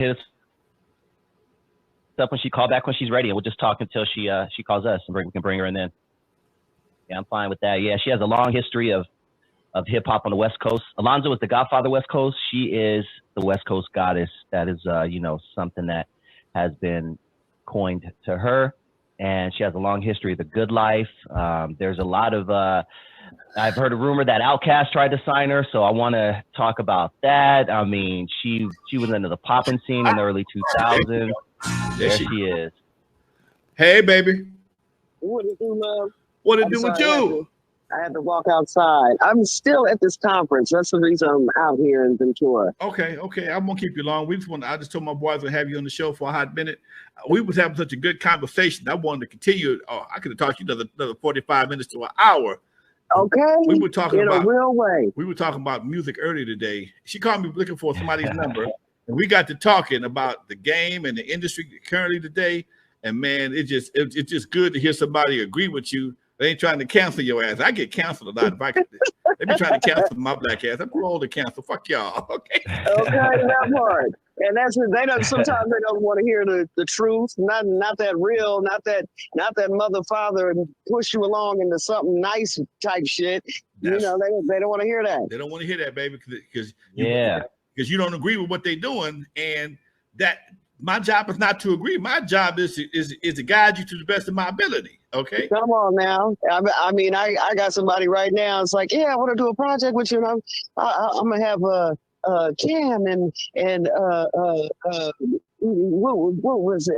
hit us up when she call back when she's ready, and we'll just talk until she calls us, and we can bring her in then. Yeah, I'm fine with that. Yeah, she has a long history of hip hop on the West Coast. Lonzo is the godfather West Coast. She is the West Coast goddess. That is, something that has been coined to her, and she has a long history of the good life. There's a lot of, I've heard a rumor that Outkast tried to sign her, so I want to talk about that. I mean, she was into the poppin' scene in the early 2000s. There she is. Hey, baby. What it do, love? What it do with you? I had to walk outside. I'm still at this conference. That's the reason I'm out here in Ventura. Okay. I won't keep you long. I just told my boys we'll have you on the show for a hot minute. We was having such a good conversation. I wanted to continue. Oh, I could have talked to you another 45 minutes to an hour. Okay. We were talking about a real way. We were talking about music earlier today. She called me looking for somebody's number, and we got to talking about the game and the industry currently today. And man, it's just good to hear somebody agree with you. They ain't trying to cancel your ass. I get canceled a lot. If I could, they be trying to cancel my black ass. I'm too old to cancel. Fuck y'all. Okay. Okay, that part. And that's what they don't. Sometimes they don't want to hear the truth. Not that real. Not that mother father and push you along into something nice type shit. They don't want to hear that. They don't want to hear that, baby, because you don't agree with what they're doing, and that. My job is not to agree. My job is to guide you to the best of my ability. Okay. Come on now. I mean, I got somebody right now. It's like, yeah, I want to do a project with you. And I'm gonna have Cam and what was it?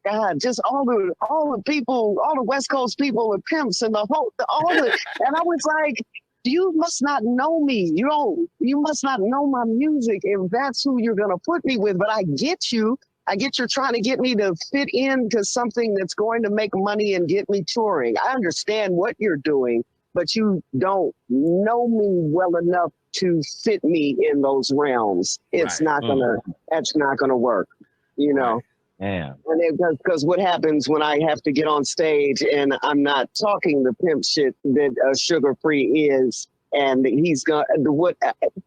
God, just all the people, all the West Coast people with pimps and and I was like, you must not know me. You must not know my music if that's who you're gonna put me with. But I get you. I get you're trying to get me to fit into something that's going to make money and get me touring. I understand what you're doing, but you don't know me well enough to fit me in those realms. It's not gonna. That's not gonna work. You know. Yeah. And because what happens when I have to get on stage and I'm not talking the pimp shit that Sugar Free is, and he's gonna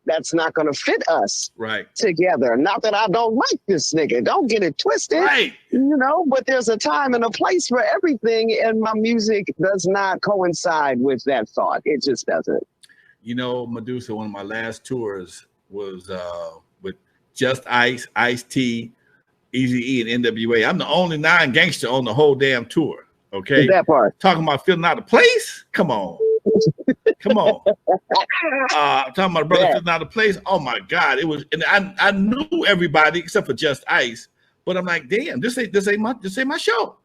that's not gonna fit us together. Not that I don't like this nigga. Don't get it twisted. Right. But there's a time and a place for everything, and my music does not coincide with that thought. It just doesn't. Medusa, one of my last tours was with Just Ice, Ice-T, Eazy E, and N.W.A. I'm the only non-gangster on the whole damn tour. Okay. That part. Talking about feeling out of place? Come on. Come on. Talking about brother feeling out of place. Oh my God. It was, and I knew everybody except for Just Ice, but I'm like, damn, this ain't my show.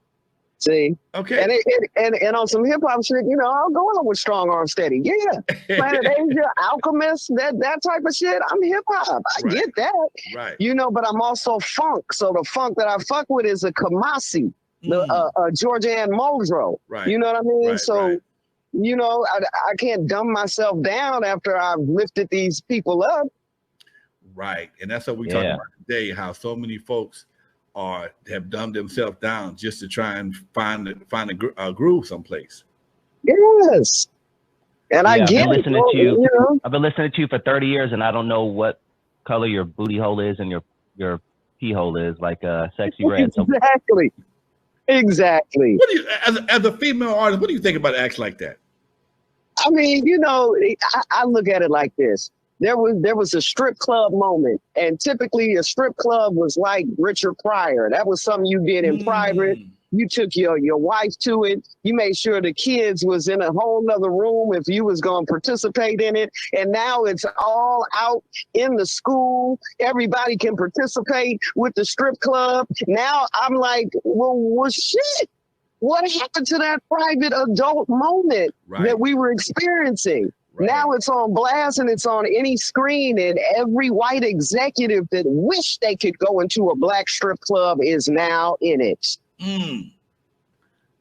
See, okay, and on some hip hop shit, I'll go on with Strong Arm Steady. Yeah, Planet Asia, Alchemist, that type of shit. I'm hip hop. I get that. Right. But I'm also funk. So the funk that I fuck with is a Kamasi, the Georgia Ann Muldrow. Right. You know what I mean? Right, so, I can't dumb myself down after I've lifted these people up. Right, and that's what we talking about today. How so many folks have dumbed themselves down just to try and find a groove someplace. Yes, and I get I've been listening to you. I've been listening to you for 30 years, and I don't know what color your booty hole is and your pee hole is, like sexy red. Exactly. What do you, as a female artist, what do you think about acts like that? I mean, I look at it like this. There was a strip club moment, and typically a strip club was like Richard Pryor. That was something you did in private. You took your wife to it. You made sure the kids was in a whole nother room if you was going to participate in it. And now it's all out in the school. Everybody can participate with the strip club. Now I'm like, well shit. What happened to that private adult moment that we were experiencing? Right. Now it's on blast and it's on any screen, and every white executive that wished they could go into a black strip club is now in it.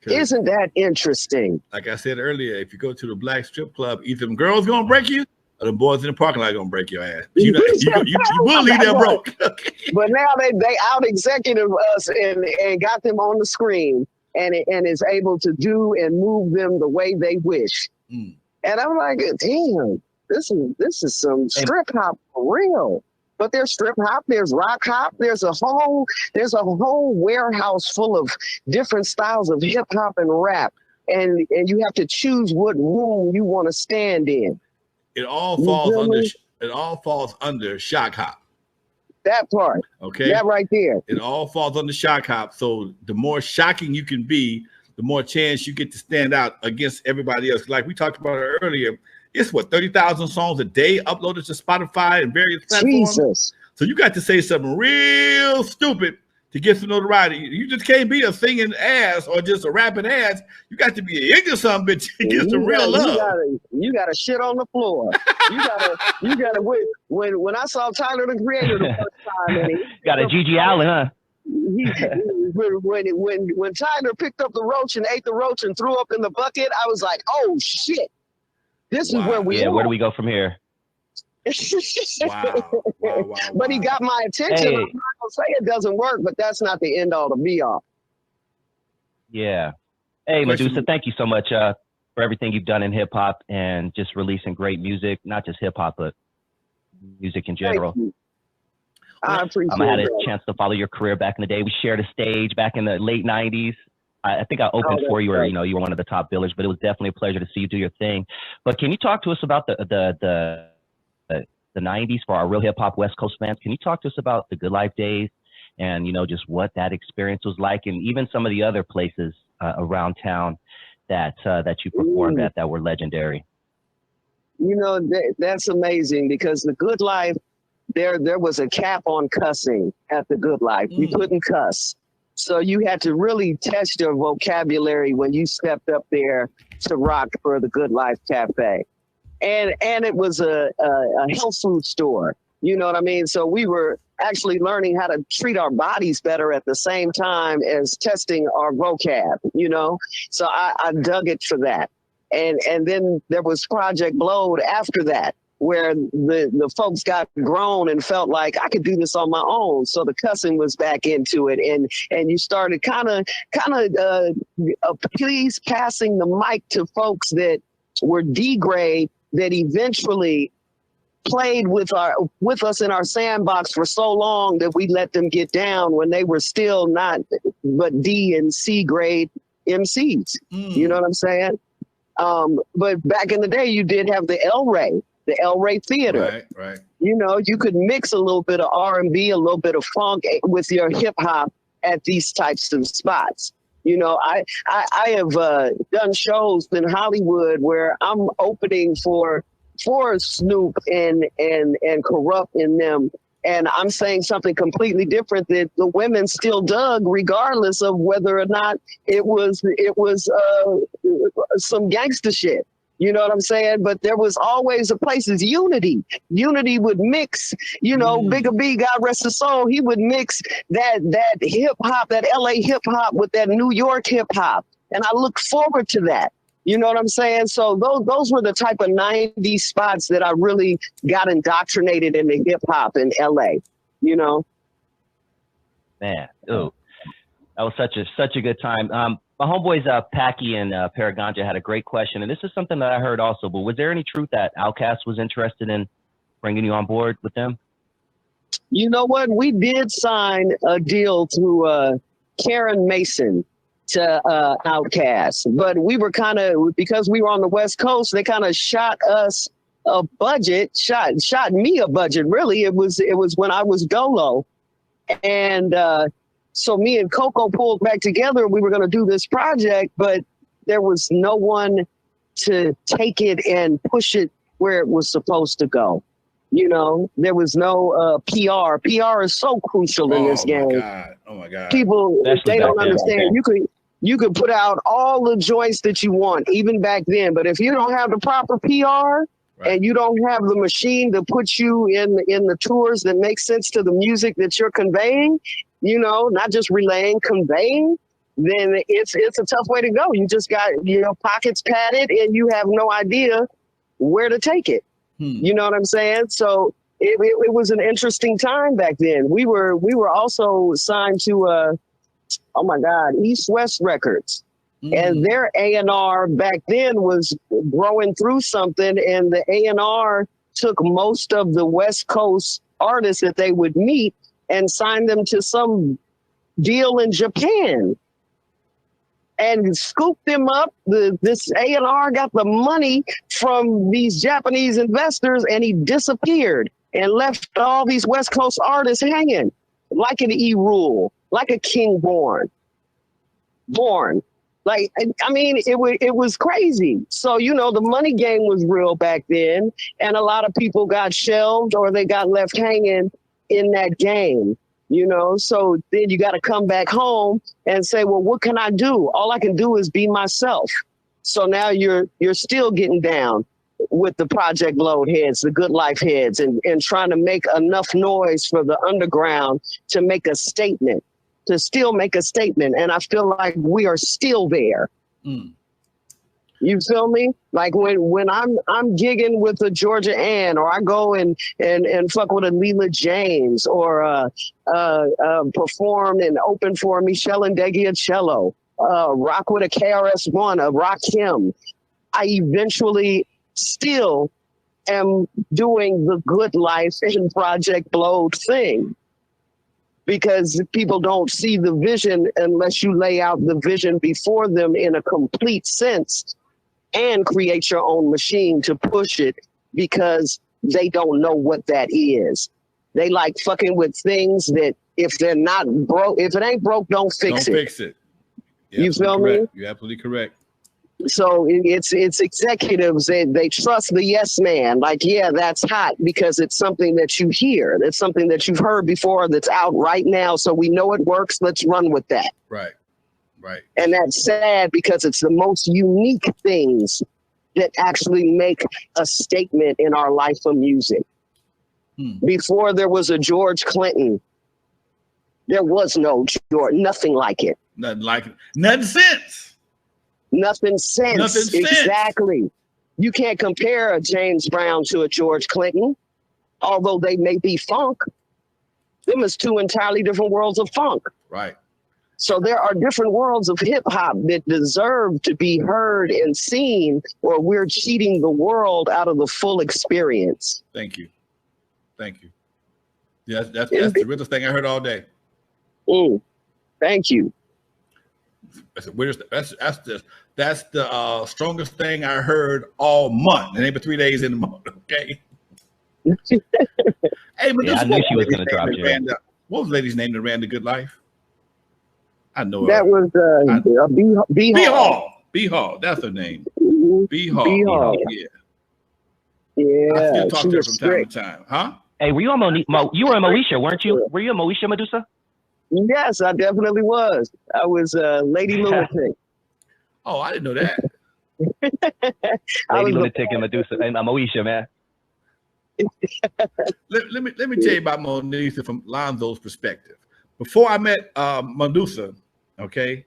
Isn't that interesting? Like I said earlier, if you go to the black strip club, either them girls gonna break you or the boys in the parking lot gonna break your ass. You will leave that broke. But now they out executive us and got them on the screen and is able to do and move them the way they wish. And I'm like, damn, this is some strip hop for real. But there's strip hop, there's rock hop, there's a whole warehouse full of different styles of hip hop and rap. And you have to choose what room you want to stand in. It all falls under shock hop. That part. Okay. That right there. It all falls under shock hop. So the more shocking you can be, the more chance you get to stand out against everybody else. Like we talked about it earlier, it's what, 30,000 songs a day uploaded to Spotify and various platforms. Jesus. So you got to say something real stupid to get some notoriety. You just can't be a singing ass or just a rapping ass. You got to be an ignorant son bitch to get some real love. You gotta shit on the floor. You gotta when I saw Tyler the Creator the first time, and got a Gigi Allen, huh? When Tyler picked up the roach and ate the roach and threw up in the bucket, I was like, oh shit. This is where we are. Where do we go from here? Wow. But he got my attention. Hey. I'm not gonna say it doesn't work, but that's not the end all to be all. Yeah. Hey, Medusa, thank you so much for everything you've done in hip hop and just releasing great music, not just hip hop, but music in general. I appreciate I had a that. chance to follow your career back in the day. We shared a stage back in the late 90s. I think I opened for you, or you were one of the top billers, but it was definitely a pleasure to see you do your thing. But can you talk to us about the 90s for our real hip hop West Coast fans? Can you talk to us about the Good Life days and just what that experience was like, and even some of the other places around town that you performed at that were legendary? That's amazing, because the Good Life, there was a cap on cussing at the Good Life. You couldn't cuss. So you had to really test your vocabulary when you stepped up there to rock for the Good Life Cafe. And it was a health food store. You know what I mean? So we were actually learning how to treat our bodies better at the same time as testing our vocab, So I dug it for that. And then there was Project Blowed after that, where the folks got grown and felt like I could do this on my own. So the cussing was back into it. And you started kind of please passing the mic to folks that were D-grade, that eventually played with us in our sandbox for so long that we let them get down when they were still not but D and C grade MCs. You know what I'm saying? But back in the day, you did have the El Rey Theater. Right. You could mix a little bit of R&B, a little bit of funk with your hip hop at these types of spots. I have done shows in Hollywood where I'm opening for Snoop and Corrupt in them, and I'm saying something completely different that the women still dug, regardless of whether or not it was some gangster shit. You know what I'm saying? But there was always a place. Is Unity. Unity would mix, Bigga B, God rest his soul, he would mix that hip hop, that LA hip hop with that New York hip hop. And I look forward to that. You know what I'm saying? So those were the type of 90s spots that I really got indoctrinated into hip hop in LA, Man, that was such a good time. My homeboys Packy and Paraganja had a great question, and this is something that I heard also. But was there any truth that Outkast was interested in bringing you on board with them? You know what? We did sign a deal through Karen Mason to Outkast, but we were because we were on the West Coast, they kind of shot us a budget, shot me a budget. Really, it was when I was Dolo, and so me and Coco pulled back together. We were going to do this project, but there was no one to take it and push it where it was supposed to go. There was no PR. PR is so crucial in this game. Oh my God. People, they don't understand. You could put out all the joints that you want, even back then. But if you don't have the proper PR, and you don't have the machine to put you in the tours that make sense to the music that you're conveying, not just relaying, conveying, then it's a tough way to go. You just got, pockets padded, and you have no idea where to take it. You know what I'm saying? So it was an interesting time back then. We were also signed to East West Records. And their A&R back then was growing through something, and the A&R took most of the West Coast artists that they would meet and sign them to some deal in Japan and scoop them up. This A&R got the money from these Japanese investors and he disappeared and left all these West Coast artists hanging like an E Rule, like a King Born. Like, I mean, it was crazy. So, you know, the money game was real back then. And a lot of people got shelved or they got left hanging in that game. You know, so then you got to come back home and say, well, what can I do? All I can do is be myself. So now you're still getting down with the Project Load heads, the Good Life heads, and trying to make enough noise for the underground to make a statement, to still make a statement. And I feel like we are still there. Mm. You feel me? Like when I'm gigging with a Georgia Ann, or I go and fuck with a Leela James, or perform and open for Michel'le and Cello, rock with a KRS-One, a Rakim, I eventually still am doing the Good Life and Project Load thing. Because people don't see the vision unless you lay out the vision before them in a complete sense and create your own machine to push it, because they don't know what that is. They like fucking with things that if they're not broke, if it ain't broke, don't fix it. Don't fix it. You feel me? You're absolutely correct. So it's executives, they trust the yes man. Like, yeah, that's hot because it's something that you hear. It's something that you've heard before that's out right now. So we know it works. Let's run with that. Right. Right. And that's sad because it's the most unique things that actually make a statement in our life of music. Before there was a George Clinton, there was no George, nothing like it. Nothing like it. Nothing since. Nothing since. Nothing since. Exactly. You can't compare a James Brown to a George Clinton, although they may be funk. Them is two entirely different worlds of funk. Right. So there are different worlds of hip hop that deserve to be heard and seen, or we're cheating the world out of the full experience. Thank you. Thank you. Yeah, that's the realest thing I heard all day. Thank you. That's the strongest thing I heard all month. It ain't but 3 days in the month. Okay. Hey, but I knew she was going to drop you. What was the lady's name that ran the Good Life? I know that was B Hall. B Hall. That's her name. B Hall. Yeah. Yeah. I still talk to her from time to time. Huh? Hey, were you on you were in Moesha, weren't you? Were you in Moesha, Medusa? Yes, I definitely was. I was Lady Lunatic. Oh, I didn't know that. Lady Lunatic and Medusa and Moesha, man. Let me tell you about Medusa from Lonzo's perspective. Before I met Medusa, okay,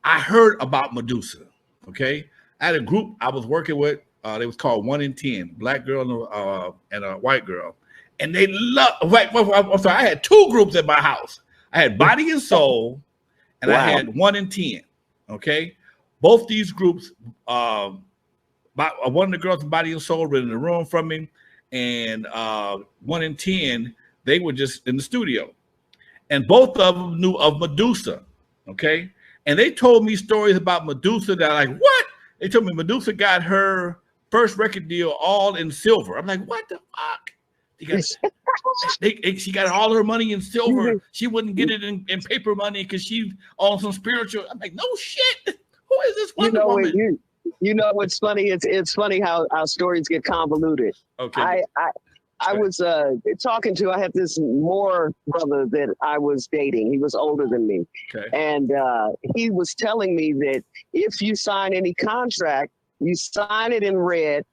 I heard about Medusa. Okay, I had a group I was working with. They was called 1 in 10, black girl and a white girl, and they love. I'm sorry, I had two groups at my house. I had Body and Soul, and I had 1 in 10. Okay, both these groups. One of the girls from Body and Soul were in the room from me, and 1 in 10 they were just in the studio, and both of them knew of Medusa. Okay, and they told me stories about Medusa that I'm like, what? They told me Medusa got her first record deal all in silver. I'm like, what the fuck? She got all her money in silver. She wouldn't get it in paper money because she's on some spiritual. I'm like, no shit. Who is this Wonder Woman? You know what's funny? It's funny how our stories get convoluted. Okay. I was talking to, I had this Moore brother that I was dating. He was older than me. Okay. And he was telling me that if you sign any contract, you sign it in red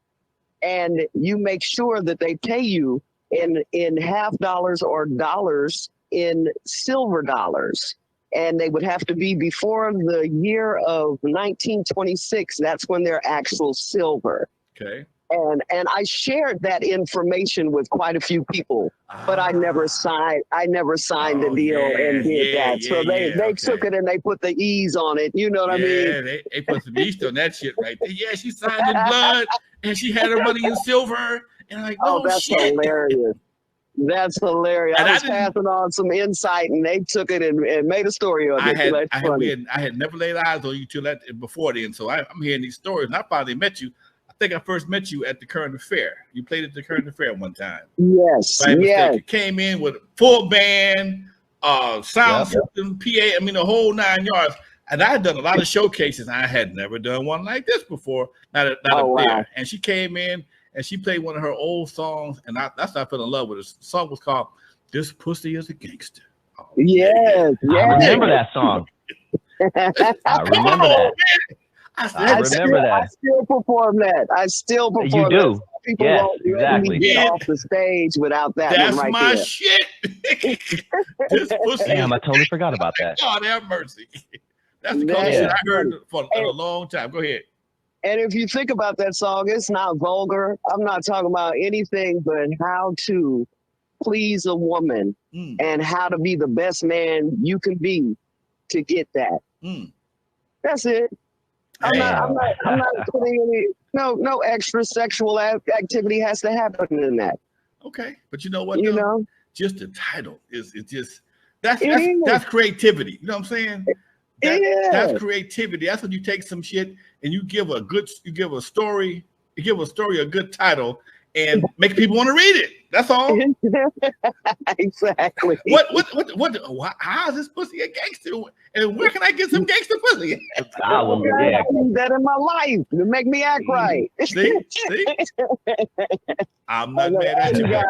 and you make sure that they pay you in half dollars or dollars in silver dollars. And they would have to be before the year of 1926. That's when they're actual silver. Okay. And I shared that information with quite a few people, but I never signed the deal and did that. So they took it and they put the E's on it. You know what I mean? Yeah, they put some E's on that shit right there. Yeah, she signed in blood and she had her money in silver. And I'm like, oh, that's shit. hilarious. That's hilarious. I was passing on some insight, and they took it and made a story of it. I had never laid eyes on you till before then. So I'm hearing these stories, and I finally met you. I think I first met you at the Current Affair. You played at the Current Affair one time. Yes. Yes. You came in with a full band, sound system, PA. I mean, the whole 9 yards. And I had done a lot of showcases. I had never done one like this before. Not up there. And she came in and she played one of her old songs, and that's how I fell in love with her. The song was called "This Pussy Is a Gangster." Oh, yes. I remember that song. I remember that. I remember that. I still perform that. You do. People won't let me get off the stage without that. That's right my there. shit. This pussy. Damn, I totally forgot about that. God have mercy. That's the coolest shit I heard for a long time. Go ahead. And if you think about that song, it's not vulgar. I'm not talking about anything but how to please a woman and how to be the best man you can be to get that. That's it. I'm not putting any no extra sexual activity has to happen in that. Okay, but you know what? You know, just the title is that's creativity. You know what I'm saying? That's creativity. That's when you take some shit and you give a story a good title and make people want to read it. That's all. Exactly. How is this pussy a gangster? And where can I get some gangster pussy? I need that in my life to make me act right. See? I'm not mad at you.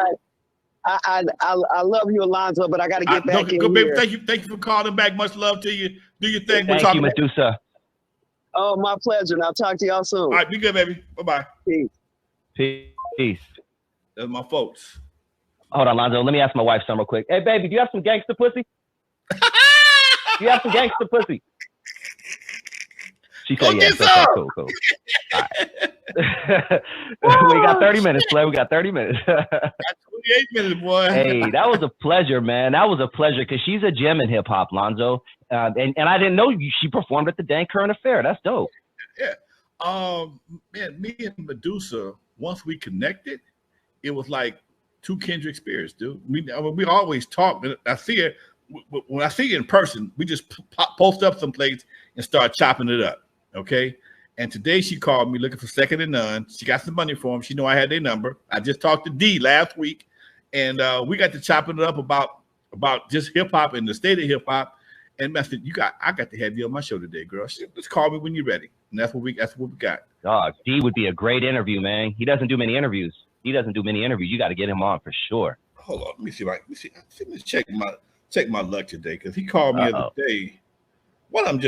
I love you, Alonzo, but I got to get back in here. Thank you for calling back. Much love to you. Do your thing. Thank you, Medusa. Oh, my pleasure. And I'll talk to y'all soon. All right, be good, baby. Bye-bye. Peace. That's my folks. Hold on, Lonzo. Let me ask my wife something real quick. Hey, baby, do you have some gangster pussy? Do you have some gangster pussy? She said yes. Okay, cool. All right. We got 30 minutes, Play. We got 30 minutes. 28 minutes, boy. Hey, that was a pleasure, man. That was a pleasure because she's a gem in hip hop, Lonzo. And I didn't know she performed at the dang Current Affair. That's dope. Yeah. Man, me and Medusa, once we connected, it was like two kindred spirits, dude. We always talk. I see her when I see you in person. We just post up someplace and start chopping it up. Okay. And today she called me looking for Second and None. She got some money for him. She knew I had their number. I just talked to D last week, and we got to chopping it up about just hip hop and the state of hip hop. And I said, I got to have you on my show today, girl. Just call me when you're ready. And that's what we got. Dog, D would be a great interview, man. He doesn't do many interviews. You got to get him on for sure. Hold on, let me see. Let me check my luck today because he called me the other day. Well, I'm just.